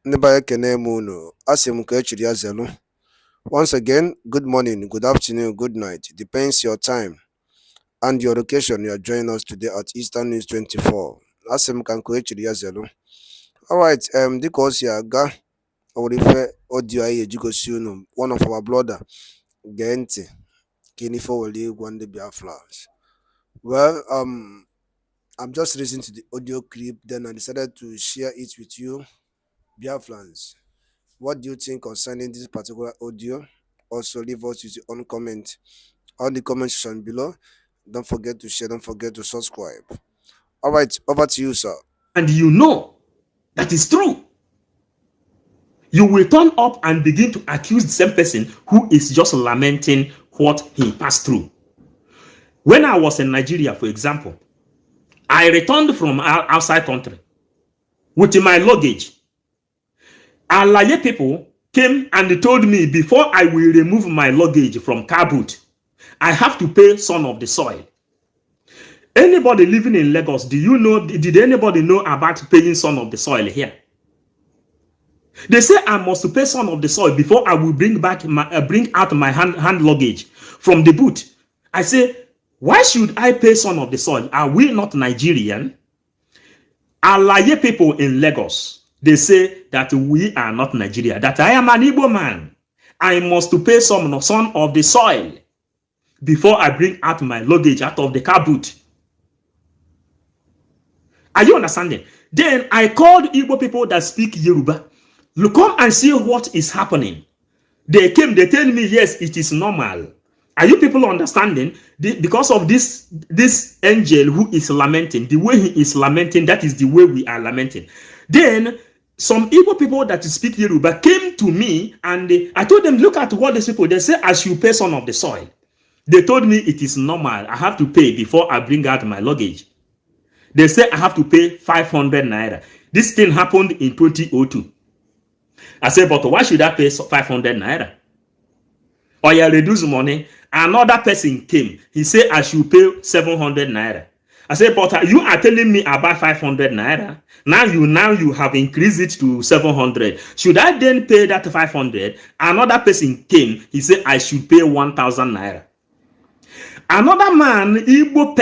Nibaya Kenemuno, Asemuke Chiriazelu. Once again, good morning, good afternoon, good night. Depends your time and your location. You are joining us today at Eastern News 24. Asemuke Chiriazelu. Alright, because you ga orife audio aye jigosiunu, one of our brother, Gente, Kinifo Wali Gwande Biafrans. Well, I'm just listening to the audio clip, then I decided to share it with you, Biafrans. What do you think concerning this particular audio? Also, leave us with your own comment on the comment section below. Don't forget to share, don't forget to subscribe. All right, over to you, sir. And you know that is true. You will turn up and begin to accuse the same person who is just lamenting what he passed through. When I was in Nigeria, for example, I returned from outside country with my luggage. Alaye people came and told me before I will remove my luggage from car boot, I have to pay son of the soil. Anybody living in Lagos, did anybody know about paying son of the soil here? They say I must pay son of the soil before I will bring out my hand luggage from the boot. I say, why should I pay son of the soil? Are we not Nigerian? Alaye people in Lagos, they say that we are not Nigeria, that I am an Igbo man. I must pay son of the soil before I bring out my luggage out of the car boot. Are you understanding? Then I called Igbo people that speak Yoruba. Look, come and see what is happening. They came, they tell me, yes, it is normal. Are you people understanding? Because of this angel who is lamenting, the way he is lamenting, that is the way we are lamenting. Then some Igbo people that speak Yoruba came to me and I told them, look at what these people, they say, I should pay son of the soil. They told me it is normal. I have to pay before I bring out my luggage. They say I have to pay 500 naira. This thing happened in 2002. I said, but why should I pay 500 naira? Or you reduce money. Another person came. He said I should pay 700 naira. I said, but you are telling me about 500 naira. Now you have increased it to 700. Should I then pay that 500? Another person came. He said I should pay 1,000 naira. Another man, Igbo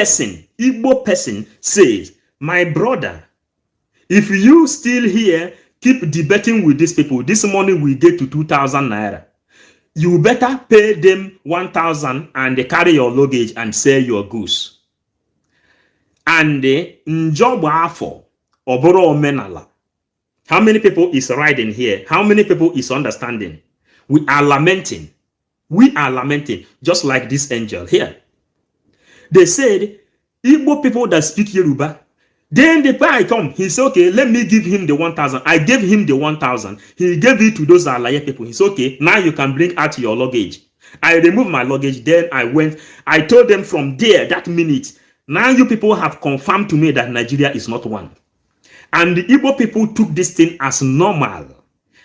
person says, my brother, if you still here, keep debating with these people, this money will get to 2,000 naira. You better pay them 1,000 and carry your luggage and sell your goods. And Njobafo Oboro Menala. How many people is riding here? How many people is understanding? We are lamenting. We are lamenting, just like this angel here. They said, Igbo people that speak Yoruba, then the guy come, he said, okay, let me give him the 1,000. I gave him the 1,000. He gave it to those Alaye people. He said, okay, now you can bring out your luggage. I removed my luggage. Then I went. I told them from there, that minute, now you people have confirmed to me that Nigeria is not one. And the Igbo people took this thing as normal.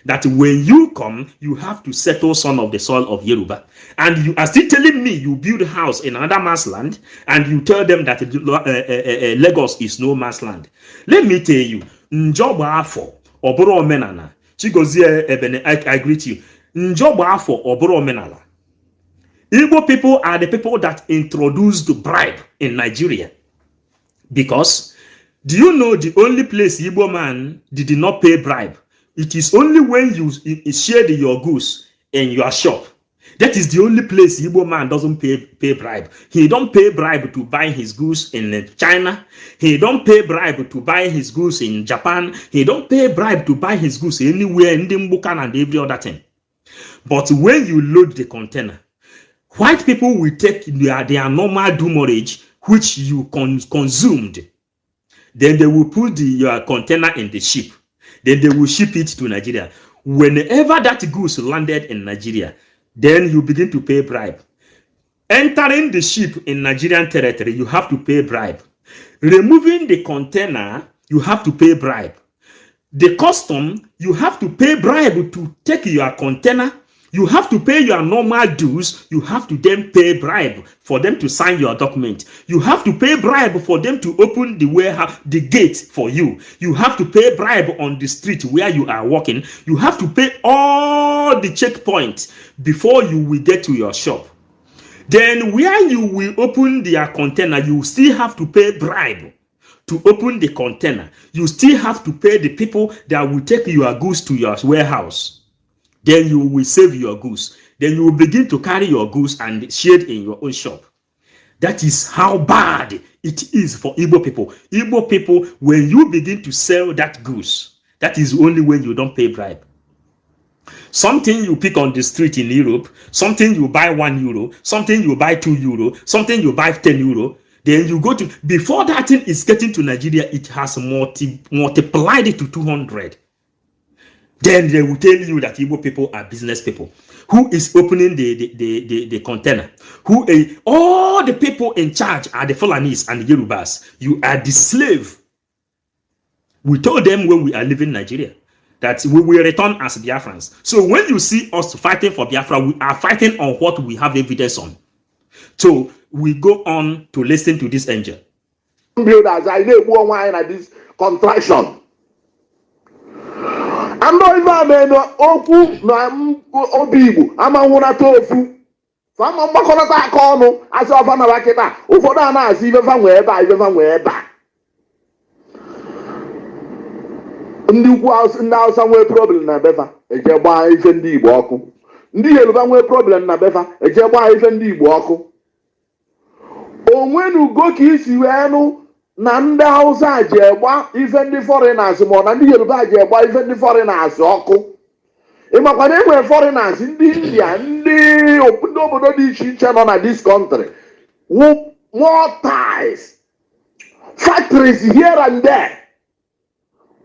That when you come, you have to settle son of the soil of Yoruba. And you are still telling me you build a house in another man's land, and you tell them that Lagos is no man's land. Let me tell you, Njobafo Oboro Menana, Chigozie Ebene, I greet you. Njobafo Oboro Menala. Igbo people are the people that introduced bribe in Nigeria. Because, do you know the only place Igbo man did not pay bribe? It is only when you share your goods in your shop. That is the only place Igbo man doesn't pay bribe. He don't pay bribe to buy his goods in China. He don't pay bribe to buy his goods in Japan. He don't pay bribe to buy his goods anywhere in Mbukan and every other thing. But when you load the container, white people will take their normal demurrage, which you consumed. Then they will put your container in the ship. Then they will ship it to Nigeria. Whenever that goods landed in Nigeria, then you begin to pay bribe. Entering the ship in Nigerian territory, you have to pay bribe. Removing the container, you have to pay bribe. The custom, you have to pay bribe to take your container You have to pay your normal dues. You have to then pay bribe for them to sign your document. You have to pay bribe for them to open the warehouse, the gate for you. You have to pay bribe on the street where you are walking. You have to pay all the checkpoints before you will get to your shop. Then where you will open their container, you still have to pay bribe to open the container. You still have to pay the people that will take your goods to your warehouse. Then you will save your goods. Then you will begin to carry your goods and share it in your own shop. That is how bad it is for Igbo people. Igbo people, when you begin to sell that goods, that is only when you don't pay bribe. Something you pick on the street in Europe, something you buy €1, something you buy €2, something you buy €10. Then you go to, before that thing is getting to Nigeria, it has multiplied it to 200. Then they will tell you that Igbo people are business people. Who is opening the container? All the people in charge are the Fulanis and the Yorubas. You are the slave. We told them when we are leaving Nigeria that we will return as Biafrans. So when you see us fighting for Biafra, we are fighting on what we have evidence on. So we go on to listen to this angel. Builders, I know one at this contraction. I'm not even Oku no Obibu. I'm a one tofu. Some of Makonata Kono, as of an Araketa, Ufodana, even from wherever, even wherever. Now somewhere problem na befa, a jeba even the Boku. Ndi problem na befa, a jeba even the Boku. O when you go kiss you, na ndị Hausa ji egba ife ndị foreigners ma na ndị Yoruba ji egba ife ndị foreigners ọkụ. Ịmakwa na enwere foreigners ndị India, ndị obodo dị iche iche nọ na this country. More ties, factories here and there.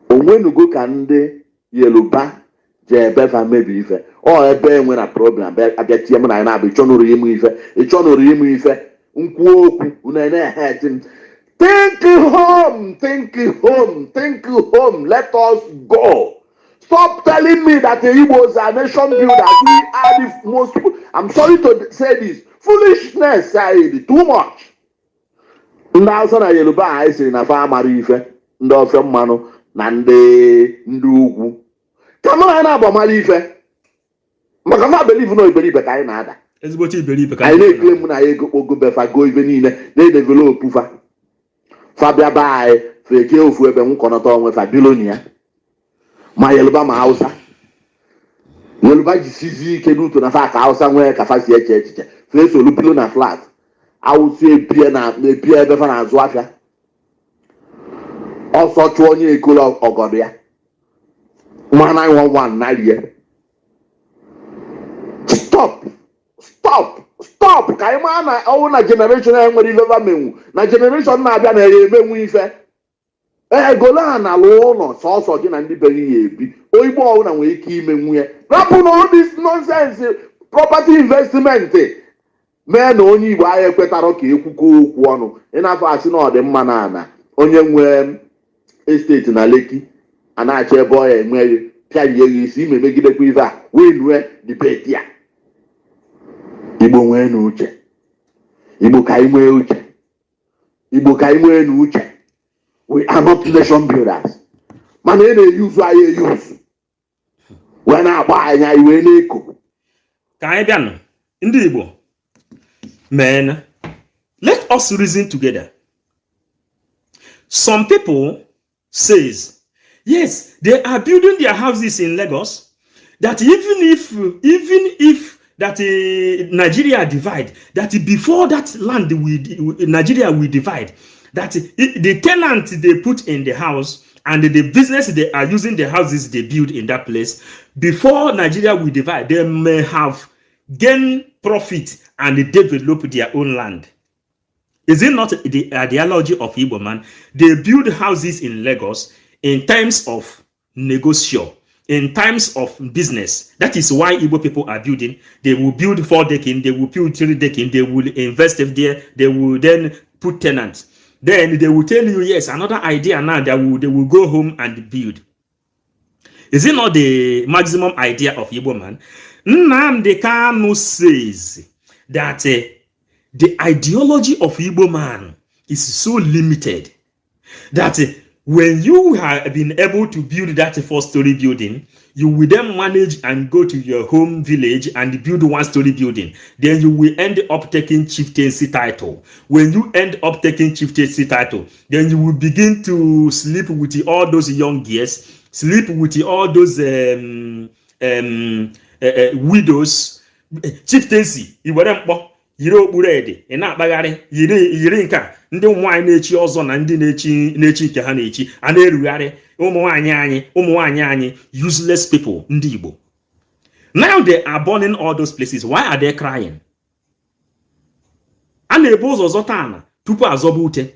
Onwenugo ka ndị Yoruba ji ebefa mebi ife. Ọ ebe enwere problem abịa tie m na na-abịa ịchọnụrụ ịmụ ife nkwu okwu unene hetin. Think home, think home, think home. Let us go. Stop telling me that the Igbos are nation builders. We are the most. I'm sorry to say this. Foolishness, side too much. Now, son, Yoruba, I say na farmer ife. Ndo fe mano na ndị ugwu. Come on, na abamali ife. Maka ma believe no believe ka anyị na-ada. Ezigbo ti believe ka anyị na-claim na ego ogo befa go ife niile na develop fa. Fabia bai feke ofu ebe nkonota onwe fa bilonia ma Yoruba ma Hausa Yoruba jisizi ike n'uto na fa ka Hausa nwe ka fa si eche fe so lupilo na flat Hausa epie ebe fa na azụ afia ọsọ chụọ onye ekolo ogodo ya ma 911 na rie. Stop ka ịma na ọwụ na generation enwere ife menwu na generation na-abịa na-emenwu ife egola na alụ ụlọ sọsọ gị na ndị be gị ya ebi oyigbo ọwụ na nwere ike imenwu ya rapụ na all this nonsense property investment mee na onye Igbo ahịa ekwetara ka ekwukọ okwu ọnụ ịnafọ asị na ọ dị mma na ana onye nwe estate na Lekki a na-achọ ebe ọ ya enweghị pịarie ya isi ime megidekwa ife a wee nue debate ya. Igbo nwee n'uche. Igbo ka nwee uche. Igbo ka nwee n'uche. We are not nation builders. Mana ị na-eyuzu anyị eyuzu. Wee na-agba anya iwe n'eko. Ka anyị bịa nụ ndị Igbo. Men, let us reason together. Some people says, yes, they are building their houses in Lagos. That even if that Nigeria divide, that before that land Nigeria will divide, that the tenant they put in the house and the business they are using the houses they build in that place, before Nigeria will divide, they may have gained profit and develop their own land. Is it not the ideology of Igbo man? They build houses in Lagos in times of negotiation, in times of business. That is why Igbo people are building. They will build 4 decking, they will build 3 decking, they will invest there, they will then put tenants. Then they will tell you, yes, another idea now that they will go home and build. Is it not the maximum idea of Igbo man? Nnamdi Kanu says that the ideology of Igbo man is so limited that when you have been able to build that 4-story building, you will then manage and go to your home village and build 1-story building. Then you will end up taking chieftaincy title. When you end up taking chieftaincy title, then you will begin to sleep with all those young girls, sleep with all those widows. Chieftaincy, yiri okpuru ede ị na-akpagharị yiri nke a ndị nwaanyị na-echi ọzọ na ndị na-echi nke ha na-echi a na-erugharị ụmụ nwaanyị anyị useless people ndị Igbo. Now they are burning all those places. Why are they crying? A na-ebu ụzọ zọta ana tupu azọba ute.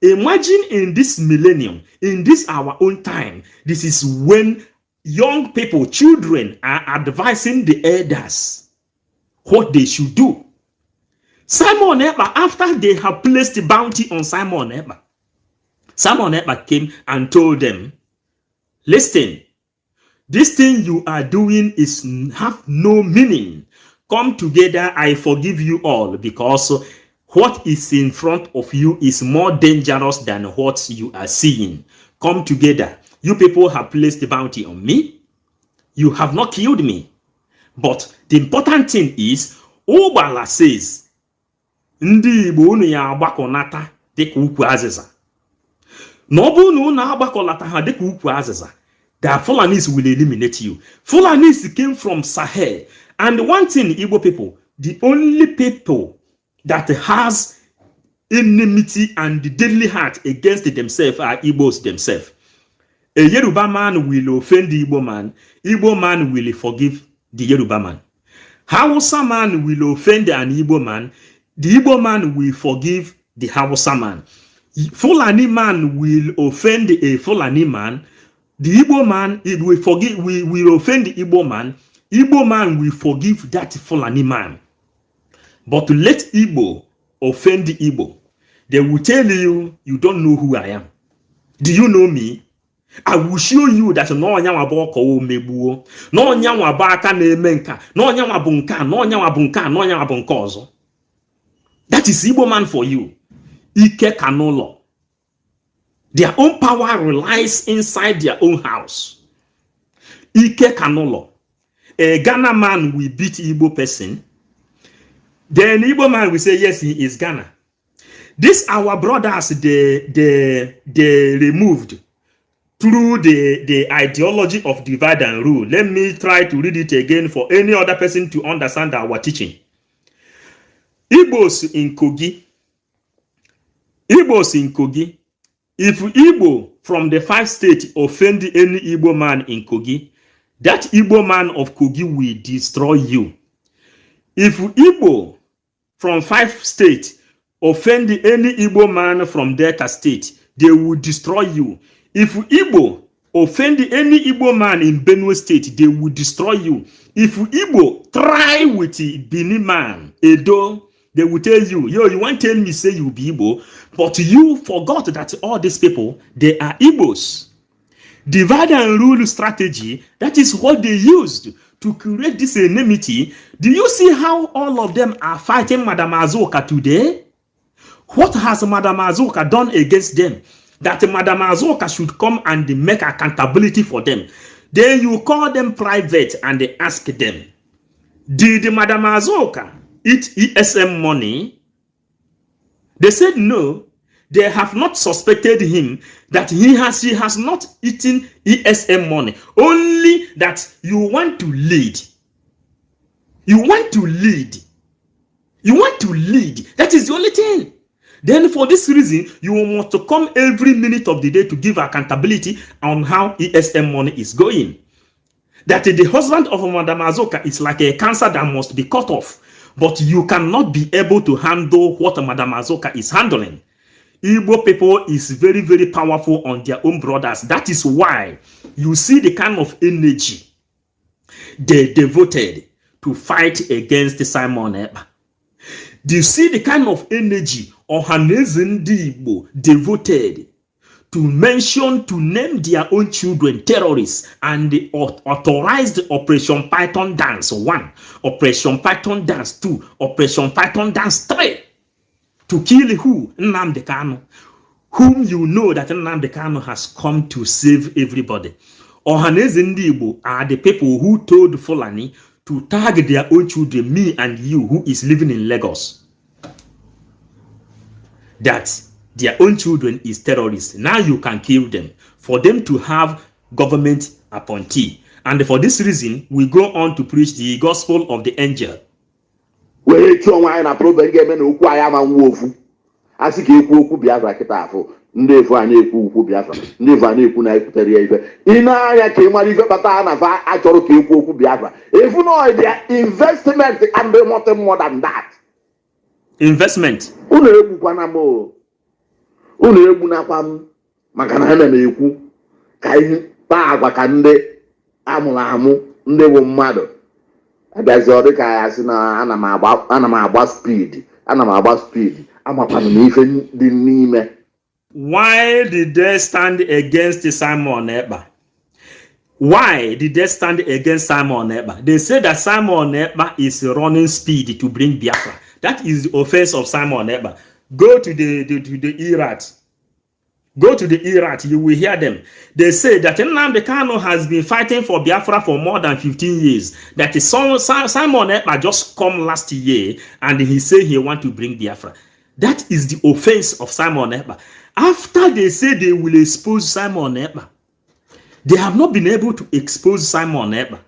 Imagine in this millennium, in this our own time, this is when young people, children are advising the elders what they should do. Simon Ekpa, after they have placed the bounty on Simon Ekpa came and told them, listen, this thing you are doing is have no meaning. Come together, I forgive you all, because what is in front of you is more dangerous than what you are seeing. Come together. You people have placed the bounty on me. You have not killed me. But the important thing is, Obala says, ndị Igbo unu ya agbakọnata dịka ukwu azịza. Na ọ bụrụ na unu agbakọlata ha dịka ukwu azịza, the Fulanis will eliminate you. Fulanis came from Sahel. And one thing, Igbo people, the only people that has enmity and deadly heart against themselves are Igbos themselves. A Yoruba man will offend the Igbo man will forgive the Yoruba man. Hausa man will offend an Igbo man, the Igbo man will forgive the Hausa man. Fulani man will offend a Fulani man. The Igbo man will offend the Igbo man. Igbo man will forgive that Fulani man. But to let Igbo offend the Igbo, they will tell you, you don't know who I am. Do you know me? I will show you that no nyawa boko mebuo, no nyawa baka nemenka, no nyawa bunka, no nyawa bunka, no nyawa bunkozo. That is Igbo man for you. Ike Kanolo. Their own power relies inside their own house. Ike Kanolo. A Ghana man will beat Igbo person. Then Igbo man will say, yes, he is Ghana. These our brothers, they removed through the ideology of divide and rule. Let me try to read it again for any other person to understand our teaching. Igbos in Kogi. If Igbo from the 5 states offend any Igbo man in Kogi, that Igbo man of Kogi will destroy you. If Igbo from 5 states offend any Igbo man from Delta State, they will destroy you. If Igbo offend any Igbo man in Benue State, they will destroy you. If Igbo try with Benin man, Edo, they will tell you, yo, you want to tell me, say you be Igbo, but you forgot that all these people, they are Igbos. Divide and rule strategy, that is what they used to create this enmity. Do you see how all of them are fighting Madam Azuka today? What has Madam Azuka done against them? That Madam Azuka should come and make accountability for them. Then you call them private and they ask them, did Madam Azuka eat ESM money? They said no. They have not suspected him that she has not eaten ESM money. Only that you want to lead. You want to lead. You want to lead. That is the only thing. Then for this reason, you want to come every minute of the day to give accountability on how ESM money is going. That the husband of Madam Azuka is like a cancer that must be cut off. But you cannot be able to handle what Madam Azuka is handling. Igbo people is very, very powerful on their own brothers. That is why you see the kind of energy they devoted to fight against Simon Ekpa. Do you see the kind of energy Ohanezen Igbo devoted to name their own children terrorists, and they authorized Operation Python Dance 1, Operation Python Dance 2, Operation Python Dance 3 to kill who? Nnamdi Kanu, whom you know that Nnamdi Kanu has come to save everybody. Ohaneze Ndi Igbo are the people who told Fulani to tag their own children, me and you, who is living in Lagos, that their own children is terrorists. Now you can kill them for them to have government appointee. And for this reason, we go on to preach the gospel of the angel. Ndị efu anyị ekwu okwu Biafra, ndị efu anyị ekwu na ekwutere ya ife. Ị na-anya ka ị mara ife kpatara na fa achọrọ ka ekwu okwu Biafra. Efu no their investment and nothing more than that. Investment. Unu egbukwana m o. Unu egbunakwa m maka na ana m ekwu ka ihe kpaa agwa ka ndị amụrụ amụ, ndị bụ mmadụ. Abịazi ọ dị ka ya sị na ana m agba speed. Amakwana m ife dị n'ime. Why did they stand against Simon Ekpa? Why did they stand against Simon Ekpa? They say that Simon Ekpa is running speed to bring Biafra. That is the offense of Simon Ekpa. Go to the Iraq. Go to the Iraq, you will hear them. They say that Nnamdi Kanu has been fighting for Biafra for more than 15 years. That is Simon Ekpa just come last year and he said he want to bring Biafra. That is the offense of Simon Ekpa. After they say they will expose Simon Ekpa, they have not been able to expose Simon Ekpa.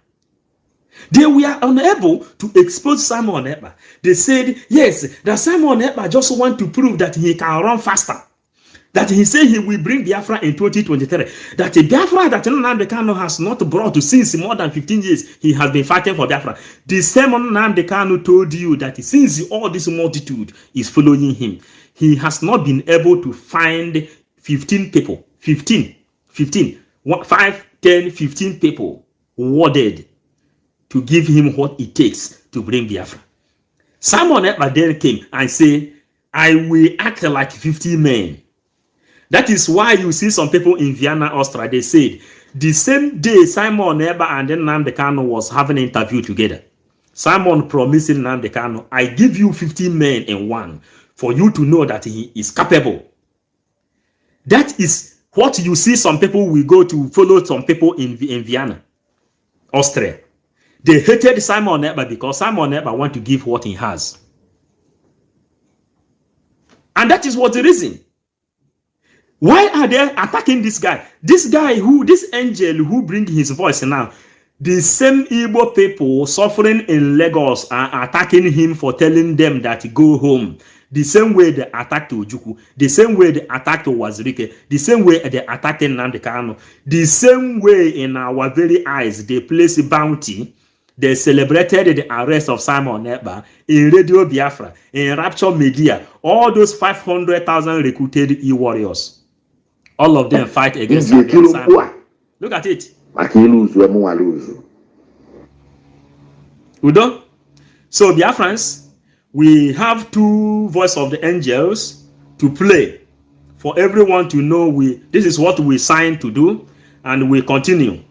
They were unable to expose Simon Ekpa. They said, yes, that Simon Ekpa just want to prove that he can run faster. That he said he will bring Biafra in 2023. That a Biafra that Nnamdi Kanu has not brought since more than 15 years, he has been fighting for Biafra. The same Nnamdi Kanu told you that since all this multitude is following him, he has not been able to find 15 people, 5, 10, 15 people worded to give him what it takes to bring Biafra. Simon Ekpa then came and said, I will act like 50 men. That is why you see some people in Vienna, Austria, they said, the same day Simon Ekpa and Nnamdi Kanu was having an interview together, Simon promising Nnamdi Kanu, I give you 15 men in one for you to know that he is capable. That is what you see some people will go to follow some people in Vienna, Austria. They hated Simon Ekpa because Simon Ekpa want to give what he has. And that is what the reason. Why are they attacking this guy? This guy this angel who bring his voice now, the same Igbo people suffering in Lagos are attacking him for telling them that go home. The same way they attacked Ojukwu, the same way they attacked Wazirike, the same way they attacked Nnamdi Kanu, the same way in our very eyes they place bounty. They celebrated the arrest of Simon Ekpa in Radio Biafra, in Rapture Media, all those 500,000 recruited e-warriors. All of them fight against Simon. Look at it. Udo? So Biafrans, we have two voices of the angels to play for everyone to know this is what we signed to do, and we continue.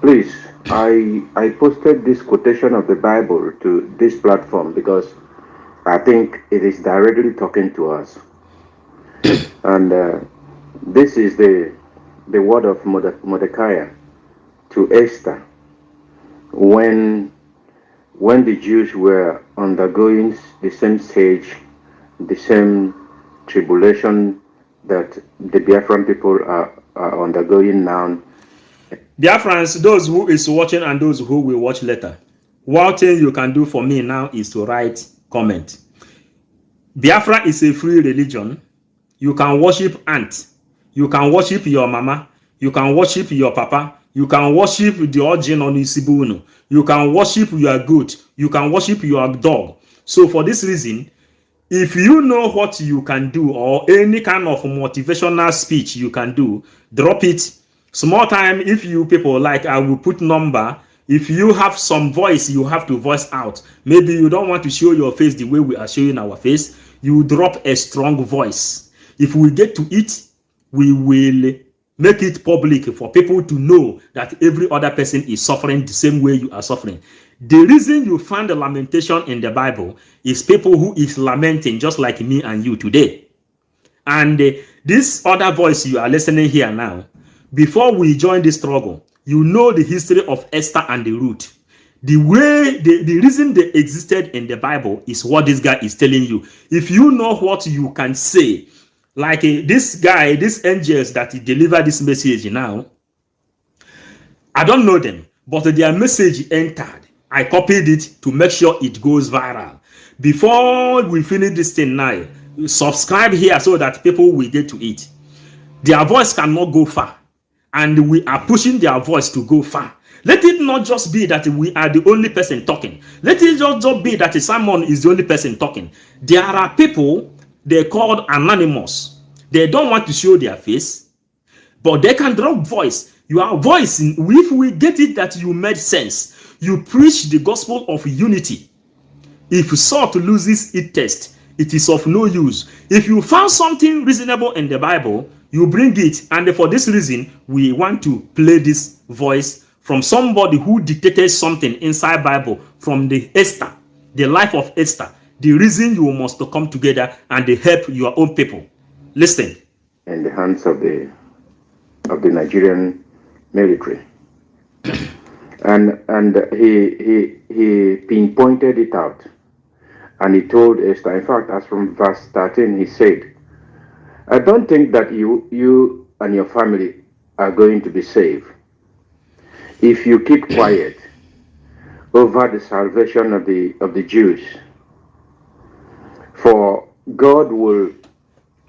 Please, I posted this quotation of the Bible to this platform because I think it is directly talking to us. And this is the word of Mordecai to Esther when the Jews were undergoing the same stage, the same tribulation that the Biafran people are undergoing now. Biafrans, those who is watching and those who will watch later, one thing you can do for me now is to write comment. Biafra is a free religion. You can worship aunt. You can worship your mama. You can worship your papa. You can worship the origin on Isibuno. You can worship your goat. You can worship your dog. So for this reason, if you know what you can do or any kind of motivational speech you can do, drop it. Small time, if you people like, I will put number. If you have some voice, you have to voice out. Maybe you don't want to show your face the way we are showing our face. You drop a strong voice. If we get to it, we will make it public for people to know that every other person is suffering the same way you are suffering. The reason you find the lamentation in the Bible is people who is lamenting just like me and you today. And this other voice you are listening here now, before we join this struggle, you know the history of Esther and the Ruth. The way, the reason they existed in the Bible is what this guy is telling you. If you know what you can say, like this guy, these angels that deliver this message now, I don't know them, but their message entered. I copied it to make sure it goes viral. Before we finish this thing now, subscribe here so that people will get to it. Their voice cannot go far, and we are pushing their voice to go far. Let it not just be that we are the only person talking. Let it just be that Simon is the only person talking. There are people they called anonymous. They don't want to show their face, but they can drop voice. Your voice, if we get it that you made sense, you preach the gospel of unity. If salt loses its taste, it is of no use. If you found something reasonable in the Bible, you bring it. And for this reason, we want to play this voice from somebody who dictated something inside Bible, from the Esther, the life of Esther, the reason you must come together and help your own people. Listen. In the hands of the Nigerian military. And he pinpointed it out. And he told Esther, in fact, as from verse 13, he said, I don't think that you and your family are going to be saved if you keep quiet over the salvation of the Jews. For God will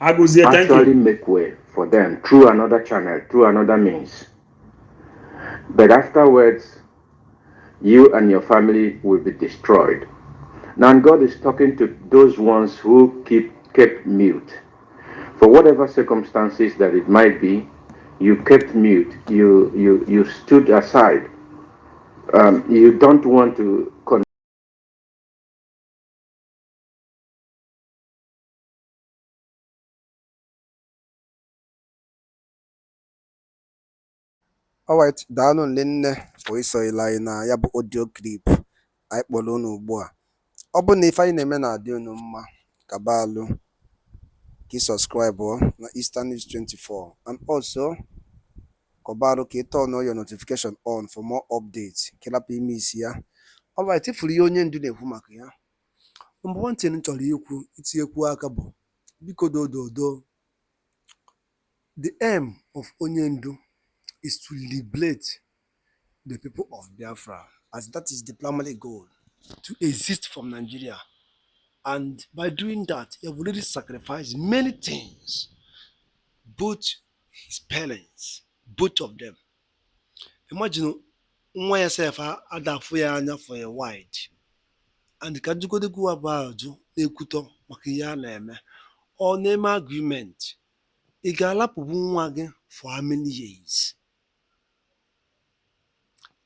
actually make way for them through another channel, through another means. But afterwards, you and your family will be destroyed. Now God is talking to those ones who kept mute. For whatever circumstances that it might be, you kept mute. You stood aside. You don't want to Alright, daalụ nne for isoyila anyị na ya bụ audio clip anyị kpọrọ unu ugbu a. Ọ bụ na ife anyị na-eme na-adị unu mma, kabalụ ka ị subscribe na Eastern News 24, and also kabalụ ka ị turn your notification on for more updates ka ịlapụ ime isi ya. Alright, ifuru ihe onye ndu na-ekwu maka ya. Number one thing m chọrọ ikwu itinyekwu aka bụ biko dododo. The aim of onye ndu is to liberate the people of Biafra, as that is the primary goal, to exist from Nigeria. And by doing that, he have already sacrificed many things, both his parents, both of them. Imagine nwa yourself adafu ya anya for a while, and ka jugodegwu abaju na-ekwutọ maka ihe a na-eme, ọ na-eme agreement, ị ga-alapụbu nwa gị for how many years?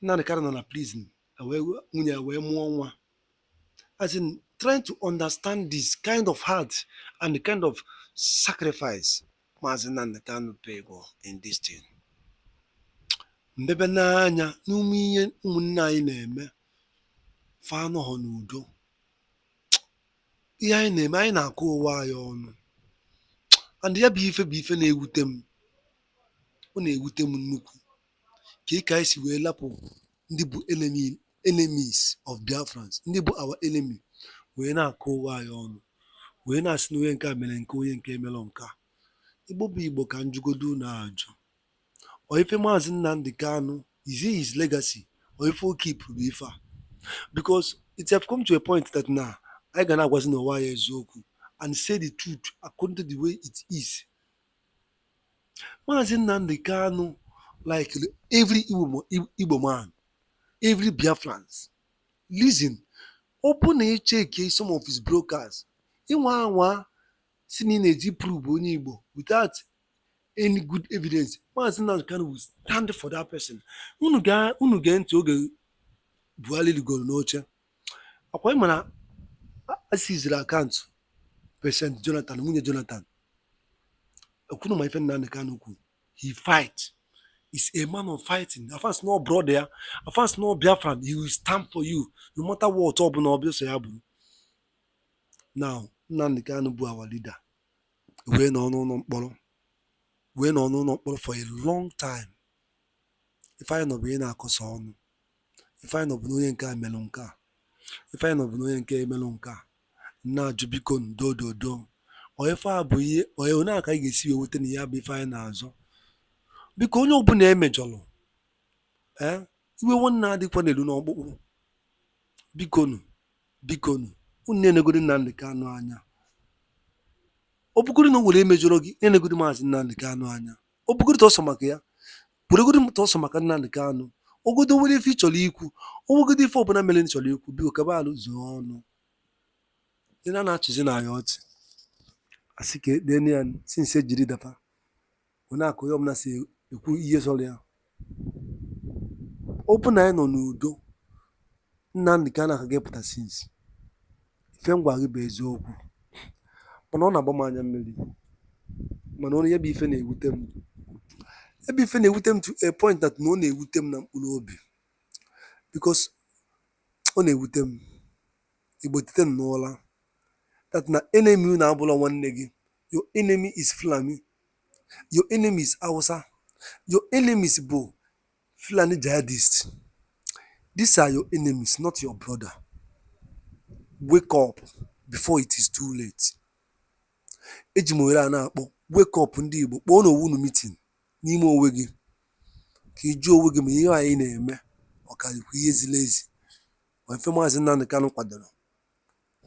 Now the nọ na prison, nwunye wee mụọ nwa. As in, trying to understand this kind of heart and the kind of sacrifice Maazị Nnamdi Kanu pego in this thing. Mbebe n'anya n'ume ihe ụmụnne anyị na-eme fa anọghọ n'udo. Ihe anyị na-eme, anyị na-akụ ụwa anyị ọnụ. And ya bụ ife na-ewute m. Ọ na-ewute m nnukwu. Ka isi wee lapụ ndị bụ enemies of Biafrans, ndị bụ our enemy, wee na-akụ ụwa anyị ọnụ, wee na-asị na onye nke a mere nke, onye nke emelọ nke. Igbo bụ Igbo ka njugodo na-ajụ. Or ife Maazị Nnamdi Kanu, is it his legacy? Or if we keep bụ ife a? Because it have come to a point that now I ga na-agwazi n'ụwa ya eziokwu and say the truth according to the way it is. Maazị Nnamdi Kanu, like every Igbo man, every Biafrans, listen, open a check some of his brokers. Inwa si prove onye Igbo without any good evidence. Maazị Nnamdi Kanu will stand for that person. Unu ga ntị oge Buhari ligoro n'oche. Akwa ịma na asiziri akaụntụ President Jonathan, nwunye Jonathan. ekwunu ma ife Nnamdi Kanu kwuru. He fight. He's a man of fighting. Afans no brother, afans no Biafran, he will stand for you no matter what ọ bụla ọbịa so ya bụ. Now, Nnamdi Kanu bụ our leader. Wee nọ n'ụlọ mkpọrọ for a long time. Ifeanyị nọ bụ ihe na-akọsa ọnụ. Ifeanyị nọ bụ na onye nke a melụ nke a. Ifeanyị nọ bụ na onye nke emelụ nke a. Na-ajụ biko dododo. Ife a bụ ihe onye aka anyị ga-esi wee weta na ya bụ ife anyị na-azọ. Biko onye ọbụla emejọlụ iwe nwanne adịkwa n'elu n'ọkpụkpụ. Bikonu unu na-enegodi Nnamdi Kanu anya. Ọ bụgoro na o nwere emejọrọ gị, na-enegodi maazị Nnamdi Kanu anya. Ọ bụgoro tọsọ maka ya, bụrụgodi tọsọ maka Nnamdi Kanu. Ogodo nwere ife ị chọrọ ikwu, ogodo ife ọbụla mere ị chọrọ ikwu, biko kaba alụ zuo ọnụ. Ị na-achịzi na ya ọchị. Asị ka deni ya sinse jiri dafa. Ọ na-akụ ya ọbụla si ekwu ihe sọrọ ya. Ọ bụ na anyị nọ n'udo, Nnamdi Kanu aka ga-epụta sinsi. Ife ngwa gị bụ eziokwu. Mana ọ na-agba m anya mmiri. Mana onye bụ ife na-ewute m. Ebe ife na-ewute m to a point that na ọ na-ewute m na mkpụrụ obi. Because ọ na-ewute m. Igbo tite m n'ụla. That na enemy na abụla nwanne gị. Your enemy is Fulani. Your enemy is Hausa. Your enemies bụ Fulani jihadists. These are your enemies, not your brother. Wake up before it is too late. Eji m ohere a na-akpọ wake up ndị Igbo, kpọọ n'owu unu meeting n'ime onwe gị ka ị jụọ onwe gị ma ihe anyị na-eme ọ ka dịkwa ihe ziri ezi. Ma ife maazị Nnamdi Kanu kwadoro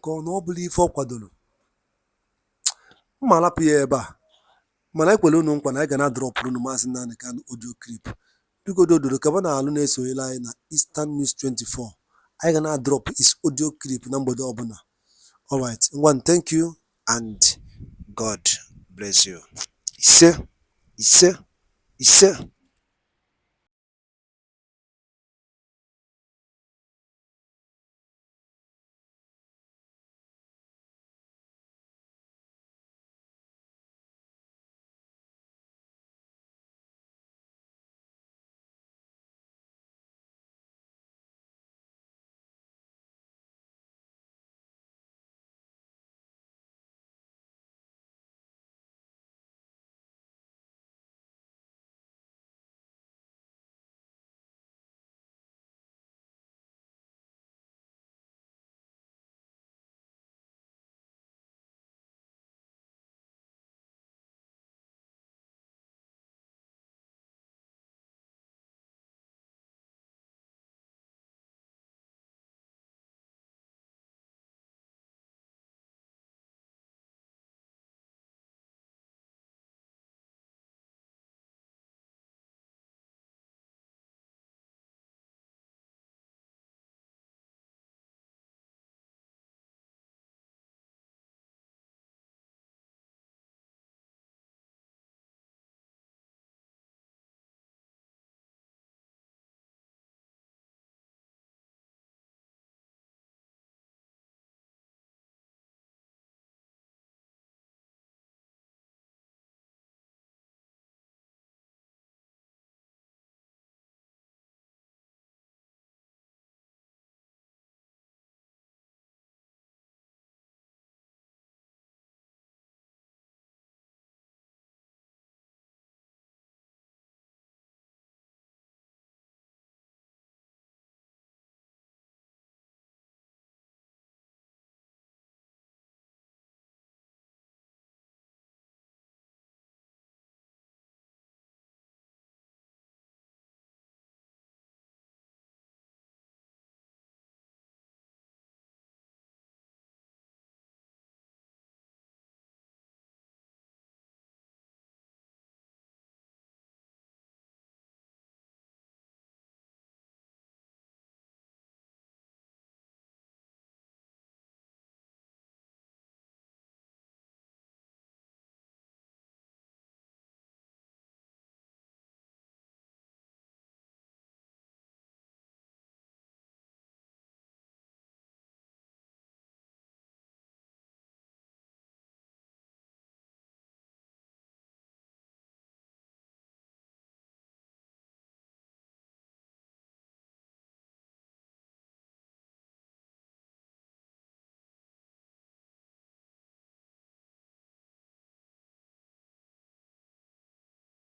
ka ọ na ọ bụla ife ọ kwadoro, mma alapụ ya ebe a. Mana ekwere unu nkwa na anyị ga na-adrọpụrụ unu maazị Nnamdi Kanu audio clip. Biko dodoro kaba na alụ na-esonyere anyị na Eastern News 24. Anyị ga na-adrọpụ is audio clip na mgbede ọbụla. Alright, ngwa, thank you and God bless you. Ise.